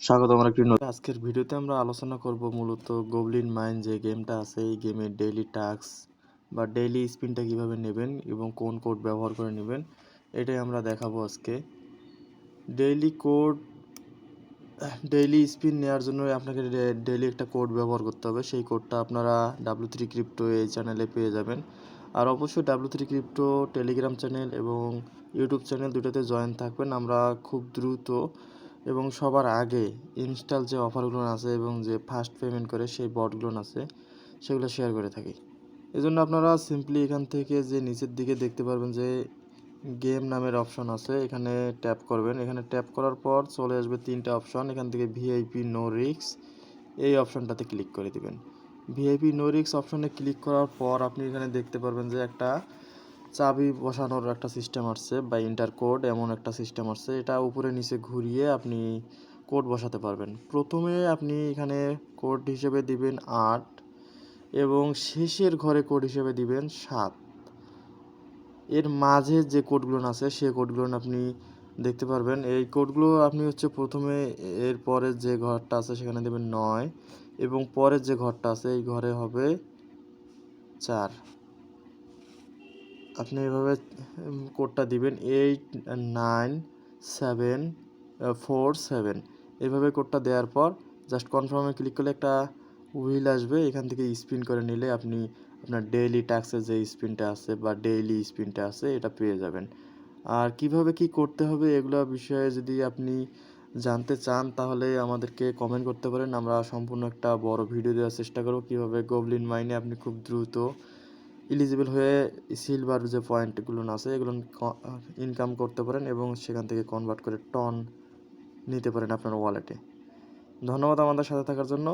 স্বাগত আমার একটি আজকের ভিডিওতে আমরা আলোচনা করব মূলত গবলিন মাইন যে গেমটা আছে এই গেমের ডেইলি টাস্ক বা ডেইলি স্পিনটা কিভাবে নেবেন এবং কোন কোড ব্যবহার করে নেবেন এটাই আমরা দেখাবো আজকে। ডেইলি স্পিন নেওয়ার জন্য আপনাকে ডেইলি একটা কোড ব্যবহার করতে হবে। সেই কোডটা আপনারা W3 ক্রিপ্টো এই চ্যানেলে পেয়ে যাবেন। আর অবশ্যই W3 ক্রিপ্টো টেলিগ্রাম চ্যানেল এবং ইউটিউব চ্যানেল দুটোতে জয়েন থাকবেন। আমরা খুব দ্রুত এবং সবার আগে ইনস্টল যে অফারগুলো আছে এবং যে ফাস্ট পেমেন্ট করে সেই বটগুলো আছে সেগুলো শেয়ার করে থাকি। এজন্য আপনারা সিম্পলি এখান থেকে যে নিচের দিকে দেখতে পারবেন যে গেম নামের অপশন আছে, এখানে ট্যাপ করবেন। এখানে ট্যাপ করার পর চলে আসবে তিনটা অপশন। এখান থেকে ভিআইপি নো রিস্ক এই অপশনটাতে ক্লিক করে দিবেন। ভিআইপি নো রিস্ক অপশনে ক্লিক করার পর আপনি এখানে দেখতে পারবেন যে একটা চাবি বসানোর একটা সিস্টেম আসছে বা ইন্টার কোড এমন একটা সিস্টেম আসছে। এটা উপরে নিচে ঘুরিয়ে আপনি কোড বসাতে পারবেন। প্রথমে আপনি এখানে কোড হিসেবে দিবেন 8 এবং শেষের ঘরে কোড হিসেবে দিবেন 7। এর মাঝে যে কোডগুলো আছে সেই কোডগুলো আপনি দেখতে পারবেন। এই কোডগুলো আপনি প্রথমে এর পরের যে ঘরটা আছে সেখানে দেবেন 9 এবং পরের যে ঘরটা আছে এই ঘরে হবে 4। আপনি এভাবে কোডটা দিবেন 8974 এইভাবে কোডটা দেওয়ার পর জাস্ট কনফার্মে ক্লিক করলে একটা হুইল আসবে। এখান থেকে স্পিন করে নিলে আপনি আপনার ডেইলি টাস্কের যে স্পিনটা আছে বা ডেইলি স্পিনটা আছে এটা পেয়ে যাবেন। আর কিভাবে কি করতে হবে এগুলো বিষয়ে যদি আপনি জানতে চান তাহলে আমাদেরকে কমেন্ট করতে পারেন। আমরা সম্পূর্ণ একটা বড় ভিডিও দেওয়ার চেষ্টা করব কিভাবে গবলিন মাইনে আপনি খুব দ্রুত এলিজিবল হয়ে সিলভার যে পয়েন্টগুলো আছে এগুলো ইনকাম করতে পারেন এবং সেখান থেকে কনভার্ট করে টন নিতে পারেন আপনার ওয়ালেটে। ধন্যবাদ আমাদের সাথে থাকার জন্য।